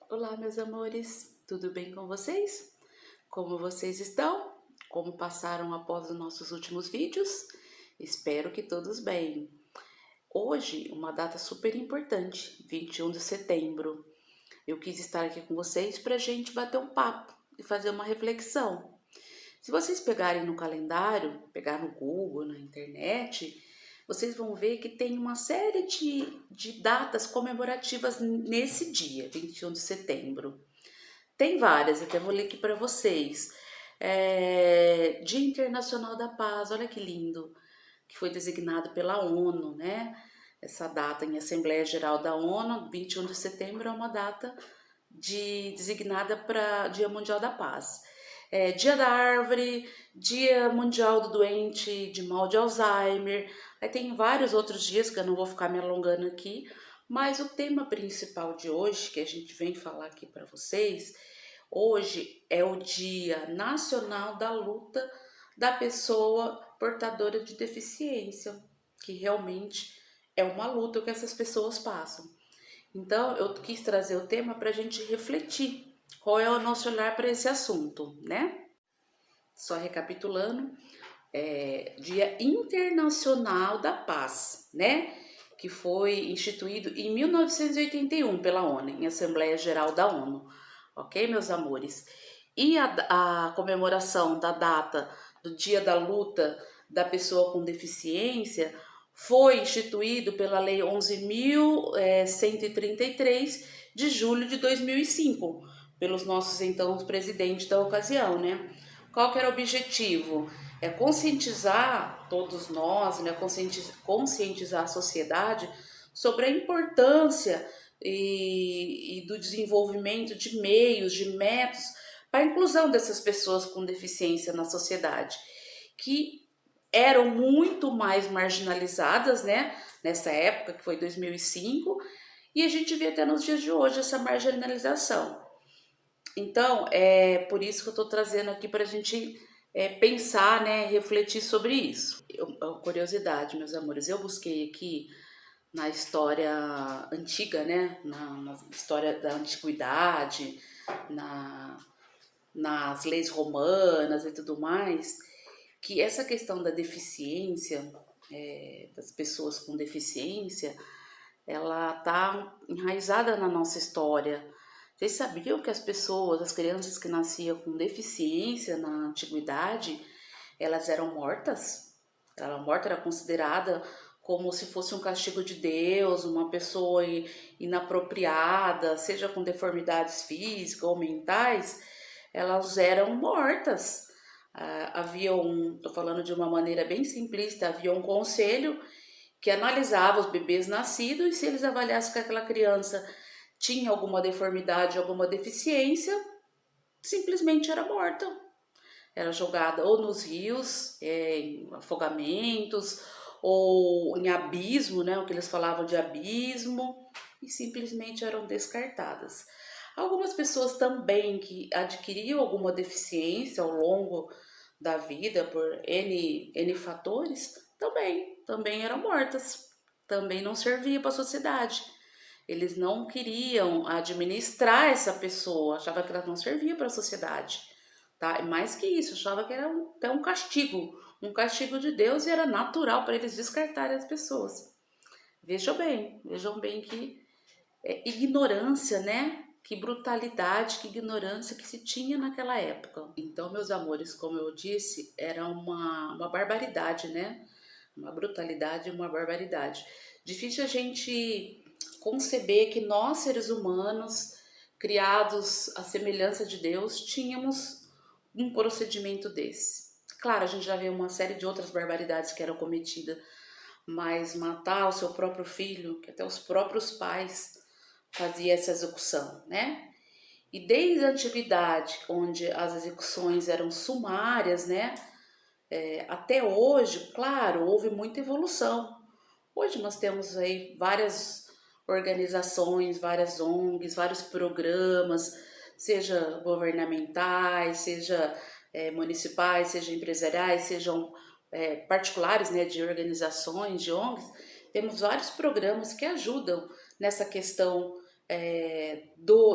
Olá, meus amores, tudo bem com vocês? Como vocês estão? Como passaram após os nossos últimos vídeos? Espero que todos bem. Hoje, uma data super importante, 21 de setembro. Eu quis estar aqui com vocês para a gente bater um papo e fazer uma reflexão. Se vocês pegarem no calendário, pegar no Google, na internet, vocês vão ver que tem uma série de datas comemorativas nesse dia, 21 de setembro. Tem várias, até vou ler aqui para vocês. Dia Internacional da Paz, olha que lindo, que foi designado pela ONU, né? Essa data em Assembleia Geral da ONU, 21 de setembro, é uma data designada para Dia Mundial da Paz. Dia da Árvore, Dia Mundial do Doente de Mal de Alzheimer. Aí tem vários outros dias que eu não vou ficar me alongando aqui, mas o tema principal de hoje, que a gente vem falar aqui para vocês, hoje é o Dia Nacional da Luta da Pessoa Portadora de Deficiência, que realmente é uma luta que essas pessoas passam. Então, eu quis trazer o tema para a gente refletir qual é o nosso olhar para esse assunto, né? Só recapitulando, Dia Internacional da Paz, né? Que foi instituído em 1981 pela ONU, em Assembleia Geral da ONU, ok, meus amores? E a comemoração da data do Dia da Luta da Pessoa com Deficiência foi instituído pela Lei 11.133 de julho de 2005, pelos nossos então presidentes da ocasião, né? Qual que era o objetivo? É conscientizar todos nós, né? Conscientizar a sociedade sobre a importância e do desenvolvimento de meios, de métodos para a inclusão dessas pessoas com deficiência na sociedade, que eram muito mais marginalizadas, né, nessa época, que foi 2005, e a gente vê até nos dias de hoje essa marginalização. Então, é por isso que eu estou trazendo aqui para a gente pensar, né, refletir sobre isso. Curiosidade, meus amores, eu busquei aqui na história antiga, né, na história da antiguidade, nas leis romanas e tudo mais, que essa questão da deficiência, das pessoas com deficiência, ela está enraizada na nossa história. Vocês sabiam que as crianças que nasciam com deficiência na antiguidade, elas eram mortas? Ela morta era considerada como se fosse um castigo de Deus, uma pessoa inapropriada, seja com deformidades físicas ou mentais, elas eram mortas. Estou falando de uma maneira bem simplista, havia um conselho que analisava os bebês nascidos e se eles avaliassem que aquela criança tinha alguma deformidade, alguma deficiência, simplesmente era morta. Era jogada ou nos rios, em afogamentos, ou em abismo, né, o que eles falavam de abismo, e simplesmente eram descartadas. Algumas pessoas também que adquiriam alguma deficiência ao longo da vida por N fatores, também eram mortas, também não serviam para a sociedade. Eles não queriam administrar essa pessoa, achavam que ela não servia para a sociedade. Tá? E mais que isso, achava que era até um castigo de Deus e era natural para eles descartarem as pessoas. Vejam bem que ignorância, né? Que brutalidade, que ignorância que se tinha naquela época. Então, meus amores, como eu disse, era uma barbaridade, né? Uma brutalidade e uma barbaridade. Difícil a gente conceber que nós, seres humanos, criados à semelhança de Deus, tínhamos um procedimento desse. Claro, a gente já vê uma série de outras barbaridades que eram cometidas, mas matar o seu próprio filho, que até os próprios pais faziam essa execução, né? E desde a antiguidade, onde as execuções eram sumárias, né? Até hoje, claro, houve muita evolução. Hoje nós temos aí várias organizações, várias ONGs, vários programas, seja governamentais, seja municipais, seja empresariais, sejam particulares, né, de organizações, de ONGs. Temos vários programas que ajudam nessa questão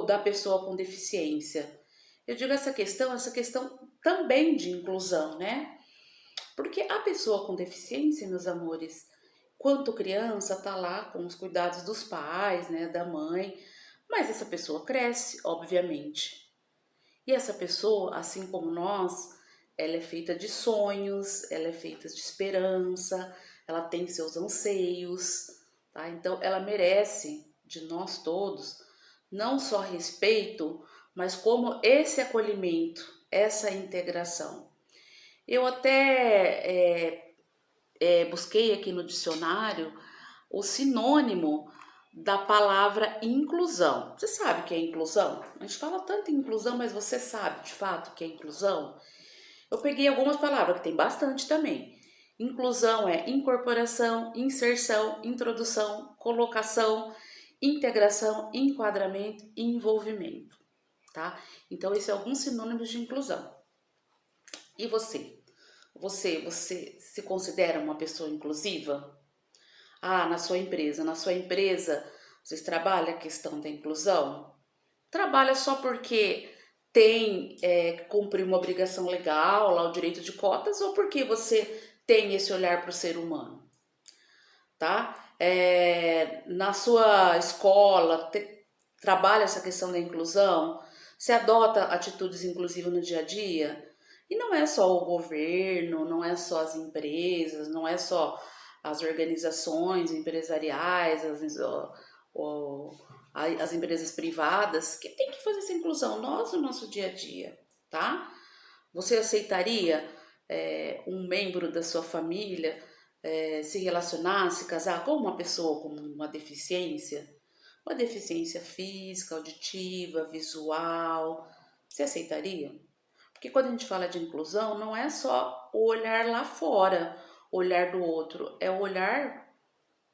da pessoa com deficiência. Eu digo essa questão também de inclusão, né? Porque a pessoa com deficiência, meus amores, quanto criança, tá lá com os cuidados dos pais, né, da mãe, mas essa pessoa cresce, obviamente. E essa pessoa, assim como nós, ela é feita de sonhos, ela é feita de esperança, ela tem seus anseios, tá? Então ela merece de nós todos não só respeito, mas como esse acolhimento, essa integração. Eu até busquei aqui no dicionário o sinônimo da palavra inclusão. Você sabe o que é inclusão? A gente fala tanto em inclusão, mas você sabe de fato o que é inclusão? Eu peguei algumas palavras, que tem bastante também. Inclusão é incorporação, inserção, introdução, colocação, integração, enquadramento e envolvimento, tá? Então, esses são alguns sinônimos de inclusão. E você? Você se considera uma pessoa inclusiva? Ah, na sua empresa, vocês trabalham a questão da inclusão? Trabalha só porque tem que cumprir uma obrigação legal, lá o direito de cotas, ou porque você tem esse olhar para o ser humano, tá? Na sua escola, trabalha essa questão da inclusão? Você adota atitudes inclusivas no dia a dia? E não é só o governo, não é só as empresas, não é só as organizações empresariais, as empresas privadas que tem que fazer essa inclusão, nós no nosso dia a dia, tá? Você aceitaria um membro da sua família se relacionar, se casar com uma pessoa com uma deficiência? Uma deficiência física, auditiva, visual, você aceitaria? Porque quando a gente fala de inclusão, não é só o olhar lá fora, o olhar do outro, é o olhar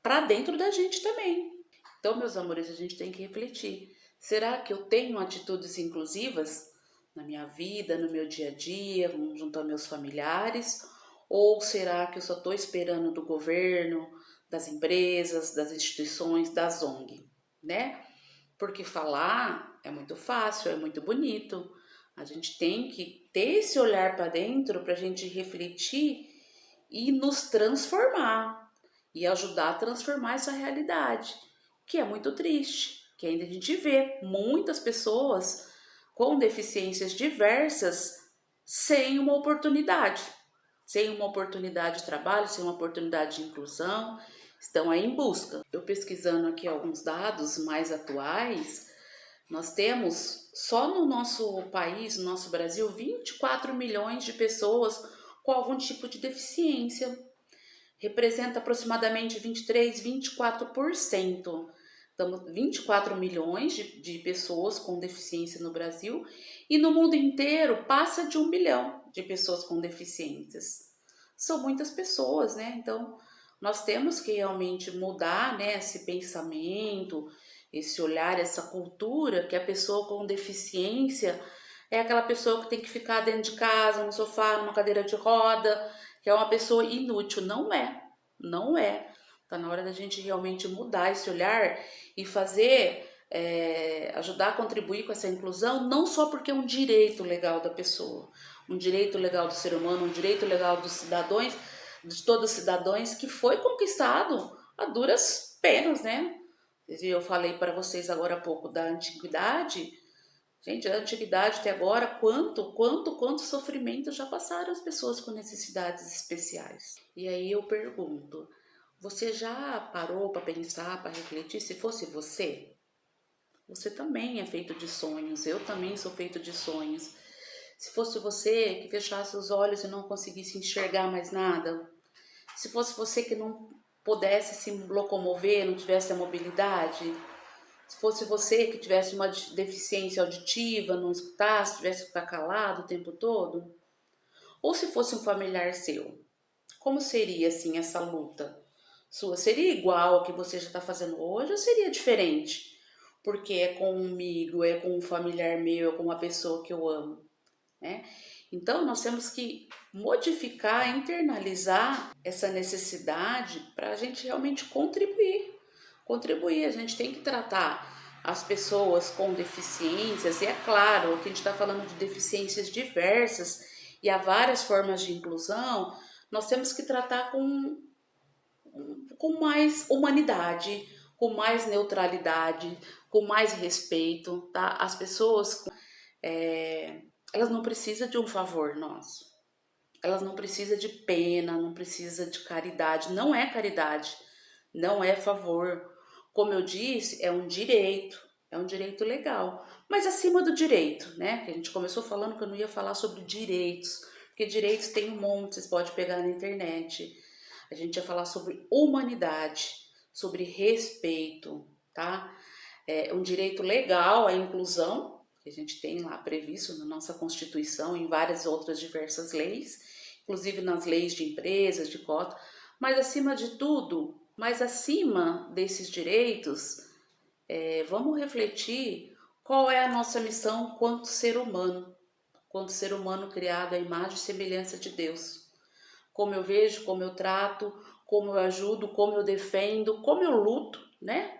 para dentro da gente também. Então, meus amores, a gente tem que refletir. Será que eu tenho atitudes inclusivas na minha vida, no meu dia a dia, junto aos meus familiares? Ou será que eu só estou esperando do governo, das empresas, das instituições, das ONG, né? Porque falar é muito fácil, é muito bonito. A gente tem que ter esse olhar para dentro para a gente refletir e nos transformar e ajudar a transformar essa realidade, que é muito triste, que ainda a gente vê muitas pessoas com deficiências diversas sem uma oportunidade de trabalho, sem uma oportunidade de inclusão, estão aí em busca. Eu pesquisando aqui alguns dados mais atuais, nós temos só no nosso país, no nosso Brasil, 24 milhões de pessoas com algum tipo de deficiência. Representa aproximadamente 23, 24%. Então, 24 milhões de pessoas com deficiência no Brasil e no mundo inteiro passa de 1 milhão de pessoas com deficiências. São muitas pessoas, né? Então, nós temos que realmente mudar, né, esse pensamento, esse olhar, essa cultura que a pessoa com deficiência é aquela pessoa que tem que ficar dentro de casa, no sofá, numa cadeira de roda, que é uma pessoa inútil. Não é, não é. Tá na hora da gente realmente mudar esse olhar e fazer, ajudar a contribuir com essa inclusão, não só porque é um direito legal da pessoa, um direito legal do ser humano, um direito legal dos cidadãos, de todos os cidadãos, que foi conquistado a duras penas, né? Eu falei para vocês agora há pouco da antiguidade. Gente, a antiguidade até agora, quanto sofrimento já passaram as pessoas com necessidades especiais. E aí eu pergunto, você já parou para pensar, para refletir, se fosse você? Você também é feito de sonhos, eu também sou feito de sonhos. Se fosse você que fechasse os olhos e não conseguisse enxergar mais nada, se fosse você que não pudesse se locomover, não tivesse a mobilidade, se fosse você que tivesse uma deficiência auditiva, não escutasse, tivesse que ficar calado o tempo todo, ou se fosse um familiar seu, como seria assim essa luta sua? Seria igual ao que você já está fazendo hoje ou seria diferente? Porque é comigo, é com um familiar meu, é com uma pessoa que eu amo, né? Então, nós temos que modificar, internalizar essa necessidade para a gente realmente contribuir. A gente tem que tratar as pessoas com deficiências, e é claro que a gente está falando de deficiências diversas e há várias formas de inclusão, nós temos que tratar com mais humanidade, com mais neutralidade, com mais respeito, tá? As pessoas, elas não precisam de um favor nosso, elas não precisam de pena, não precisam de caridade, não é caridade, não é favor. Como eu disse, é um direito legal, mas acima do direito, né? Que a gente começou falando que eu não ia falar sobre direitos, porque direitos tem um monte, vocês podem pegar na internet. A gente ia falar sobre humanidade, sobre respeito, tá? É um direito legal à inclusão, que a gente tem lá previsto na nossa Constituição e em várias outras diversas leis, inclusive nas leis de empresas, de cota, mas acima de tudo, mas acima desses direitos, vamos refletir qual é a nossa missão quanto ser humano criado à imagem e semelhança de Deus. Como eu vejo, como eu trato, como eu ajudo, como eu defendo, como eu luto, né,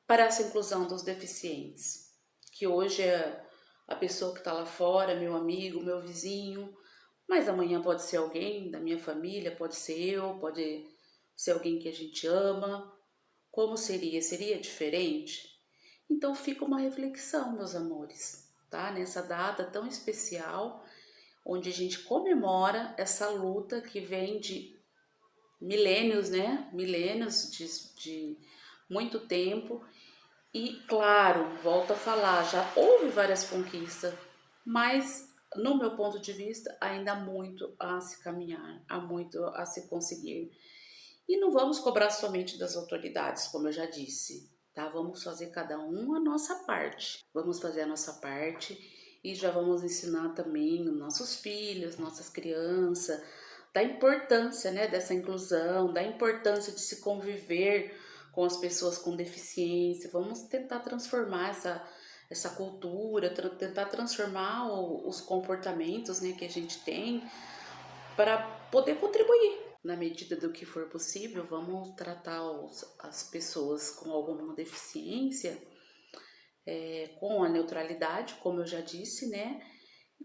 para essa inclusão dos deficientes. Que hoje é a pessoa que está lá fora, meu amigo, meu vizinho, mas amanhã pode ser alguém da minha família, pode ser eu, pode ser alguém que a gente ama. Como seria? Seria diferente? Então fica uma reflexão, meus amores, tá? Nessa data tão especial, onde a gente comemora essa luta que vem de milênios, né? Milênios de muito tempo. E claro, volto a falar, já houve várias conquistas, mas no meu ponto de vista ainda há muito a se caminhar, há muito a se conseguir. E não vamos cobrar somente das autoridades, como eu já disse, tá? Vamos fazer cada um a nossa parte. Vamos fazer a nossa parte e já vamos ensinar também nossos filhos, nossas crianças, da importância, né, dessa inclusão, da importância de se conviver com as pessoas com deficiência. Vamos tentar transformar essa cultura, tentar transformar os comportamentos, né, que a gente tem para poder contribuir. Na medida do que for possível, vamos tratar as pessoas com alguma deficiência com a neutralidade, como eu já disse, né?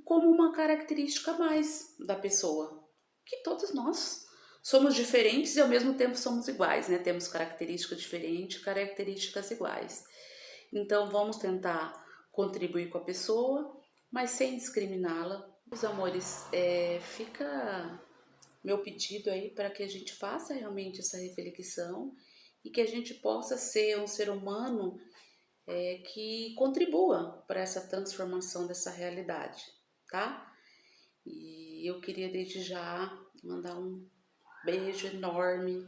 Como uma característica a mais da pessoa, que todos nós somos diferentes e ao mesmo tempo somos iguais, né? Temos características diferentes, características iguais. Então vamos tentar contribuir com a pessoa, mas sem discriminá-la. Meus amores, fica meu pedido aí para que a gente faça realmente essa reflexão e que a gente possa ser um ser humano que contribua para essa transformação dessa realidade, tá? E eu queria desde já mandar um beijo enorme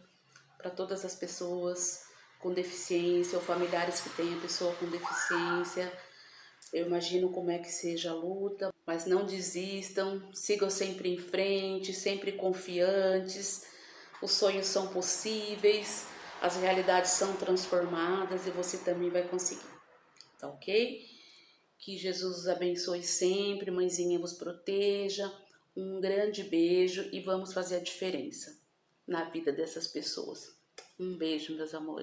para todas as pessoas com deficiência ou familiares que têm a pessoa com deficiência. Eu imagino como é que seja a luta, mas não desistam, sigam sempre em frente, sempre confiantes. Os sonhos são possíveis, as realidades são transformadas e você também vai conseguir, tá ok? Que Jesus os abençoe sempre, mãezinha vos proteja. Um grande beijo e vamos fazer a diferença na vida dessas pessoas. Um beijo, meus amores.